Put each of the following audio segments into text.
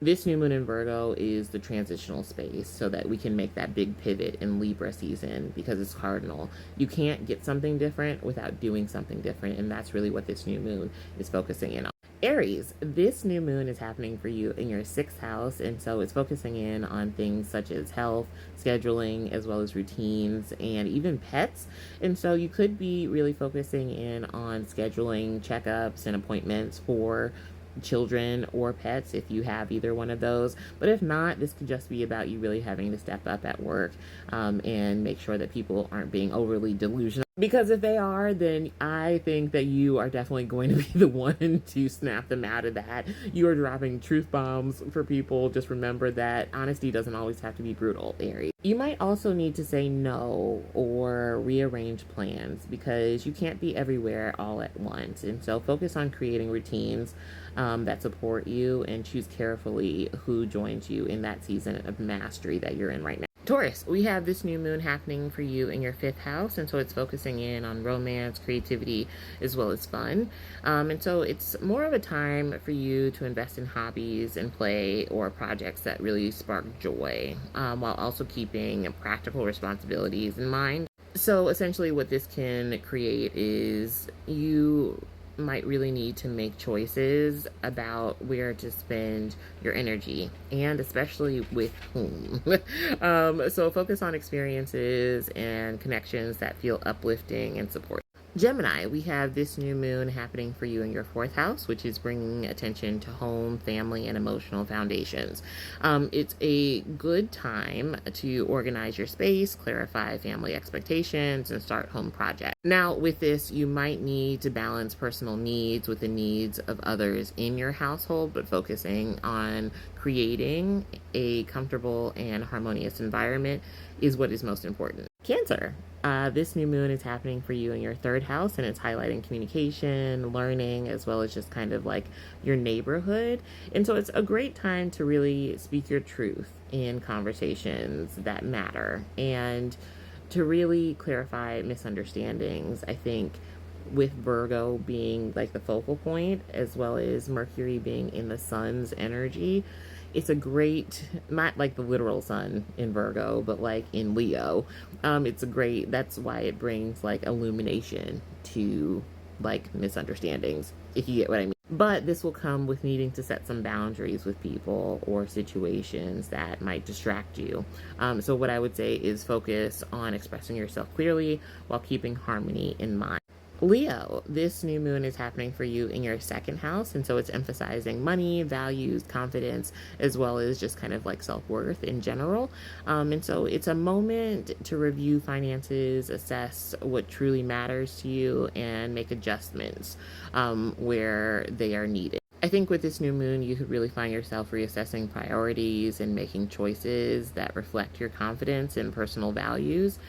This new moon in Virgo is the transitional space so that we can make that big pivot in Libra season because it's cardinal. You can't get something different without doing something different, and that's really what this new moon is focusing in on. Aries, this new moon is happening for you in your sixth house, and so it's focusing in on things such as health, scheduling, as well as routines, and even pets. And so you could be really focusing in on scheduling checkups and appointments for children or pets if you have either one of those. But if not, this could just be about you really having to step up at work and make sure that people aren't being overly delusional. Because if they are, then I think that you are definitely going to be the one to snap them out of that. You are dropping truth bombs for people. Just remember that honesty doesn't always have to be brutal, Aries. You might also need to say no or rearrange plans because you can't be everywhere all at once. And so focus on creating routines that support you and choose carefully who joins you in that season of mastery that you're in right now. Taurus, we have this new moon happening for you in your fifth house, and so it's focusing in on romance, creativity, as well as fun. And so it's more of a time for you to invest in hobbies and play or projects that really spark joy, while also keeping practical responsibilities in mind. So essentially what this can create is you might really need to make choices about where to spend your energy and especially with whom. So focus on experiences and connections that feel uplifting and supportive. Gemini, we have this new moon happening for you in your fourth house, which is bringing attention to home, family, and emotional foundations. It's a good time to organize your space, clarify family expectations, and start home projects. Now, with this, you might need to balance personal needs with the needs of others in your household, but focusing on creating a comfortable and harmonious environment is what is most important. Cancer, this new moon is happening for you in your third house, and it's highlighting communication, learning, as well as just kind of like your neighborhood. And so it's a great time to really speak your truth in conversations that matter and to really clarify misunderstandings. I think with Virgo being like the focal point, as well as Mercury being in the sun's energy, it's a great, not like the literal sun in Virgo, but like in Leo. It's a great, that's why it brings like illumination to like misunderstandings, if you get what I mean. But this will come with needing to set some boundaries with people or situations that might distract you. So what I would say is focus on expressing yourself clearly while keeping harmony in mind. Leo, this new moon is happening for you in your second house, and so it's emphasizing money, values, confidence, as well as just kind of like self-worth in general. And so it's a moment to review finances, assess what truly matters to you, and make adjustments where they are needed. I think with this new moon, you could really find yourself reassessing priorities and making choices that reflect your confidence and personal values.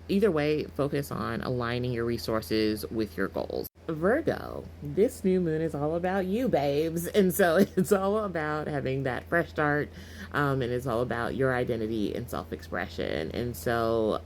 Either way, focus on aligning your resources with your goals. Virgo, this new moon is all about you, babes. And so it's all about having that fresh start. And it's all about your identity and self-expression. And so,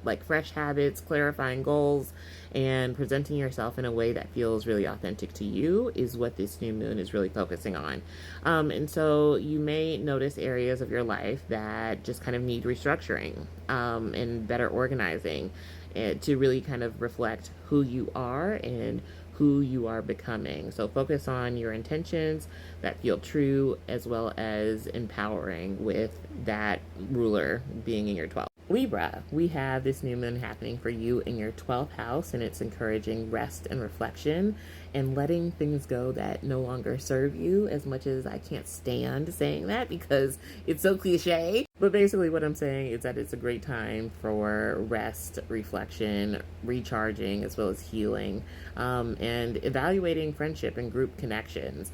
like fresh habits, clarifying goals, and presenting yourself in a way that feels really authentic to you is what this new moon is really focusing on. And so you may notice areas of your life that just kind of need restructuring and better organizing to really kind of reflect who you are and who you are becoming. So focus on your intentions that feel true as well as empowering, with that ruler being in your 12th. Libra, we have this new moon happening for you in your 12th house, and it's encouraging rest and reflection and letting things go that no longer serve you, as much as I can't stand saying that because it's so cliche. But basically what I'm saying is that it's a great time for rest, reflection, recharging, as well as healing, and evaluating friendship and group connections.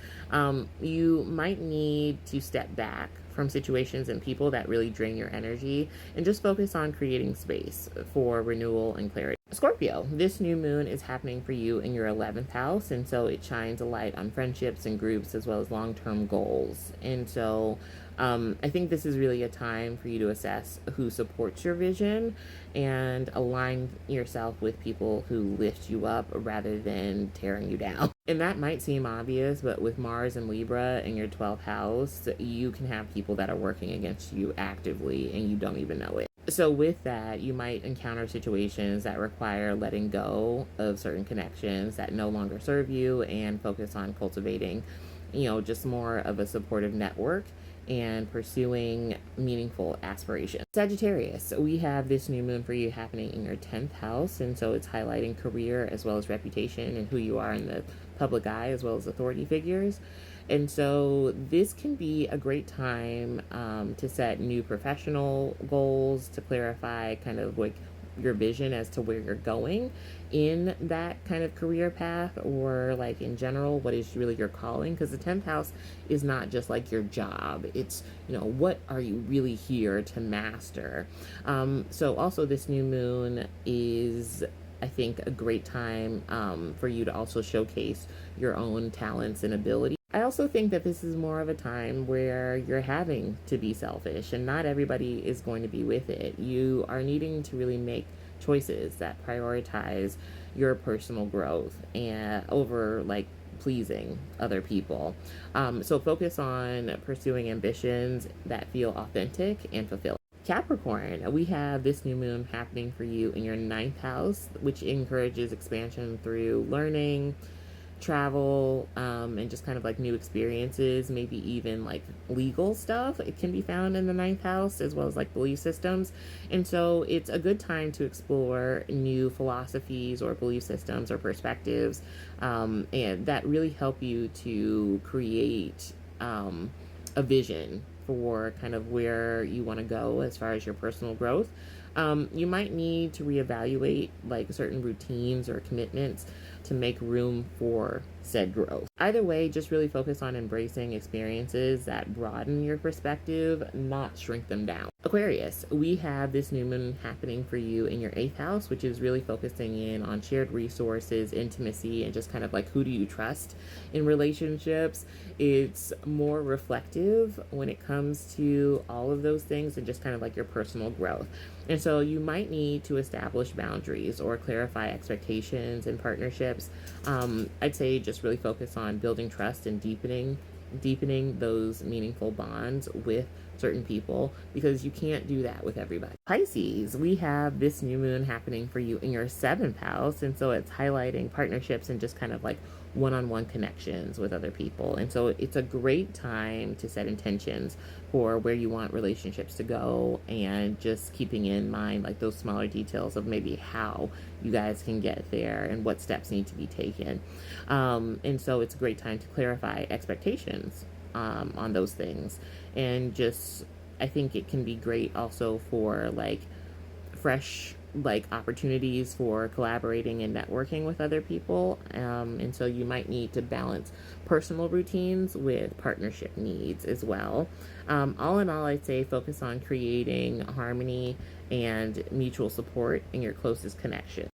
You might need to step back from situations and people that really drain your energy and just focus on creating space for renewal and clarity. Scorpio, this new moon is happening for you in your 11th house, and so it shines a light on friendships and groups as well as long term goals. And so I think this is really a time for you to assess who supports your vision and align yourself with people who lift you up rather than tearing you down. And that might seem obvious, but with Mars and Libra in your 12th house, you can have people that are working against you actively and you don't even know it. So with that, you might encounter situations that require letting go of certain connections that no longer serve you and focus on cultivating, just more of a supportive network and pursuing meaningful aspirations. Sagittarius, we have this new moon for you happening in your 10th house, and so it's highlighting career as well as reputation and who you are in the public eye as well as authority figures. And so this can be a great time to set new professional goals, to clarify kind of like your vision as to where you're going in that kind of career path, or like in general, what is really your calling? Because the 10th house is not just like your job. It's, what are you really here to master? So also this new moon is, I think, a great time for you to also showcase your own talents and abilities. I also think that this is more of a time where you're having to be selfish, and not everybody is going to be with it. You are needing to really make choices that prioritize your personal growth and over like pleasing other people. So focus on pursuing ambitions that feel authentic and fulfilling. Capricorn, we have this new moon happening for you in your 9th house, which encourages expansion through learning, travel, and just kind of like new experiences, maybe even like legal stuff. It can be found in the 9th house as well as like belief systems. And so it's a good time to explore new philosophies or belief systems or perspectives, and that really help you to create a vision for kind of where you want to go as far as your personal growth. You might need to reevaluate like certain routines or commitments to make room for said growth. Either way, just really focus on embracing experiences that broaden your perspective, not shrink them down. Aquarius, we have this new moon happening for you in your 8th house, which is really focusing in on shared resources, intimacy, and just kind of like who do you trust in relationships. It's more reflective when it comes to all of those things and just kind of like your personal growth. And so you might need to establish boundaries or clarify expectations in partnerships. I'd say just really focus on building trust and deepening those meaningful bonds with certain people, because you can't do that with everybody. Pisces, we have this new moon happening for you in your 7th house, and so it's highlighting partnerships and just kind of like one-on-one connections with other people. And so it's a great time to set intentions for where you want relationships to go, and just keeping in mind like those smaller details of maybe how you guys can get there and what steps need to be taken. And so it's a great time to clarify expectations on those things. And just, I think it can be great also for like fresh like opportunities for collaborating and networking with other people. And so you might need to balance personal routines with partnership needs as well. All in all, I'd say focus on creating harmony and mutual support in your closest connection.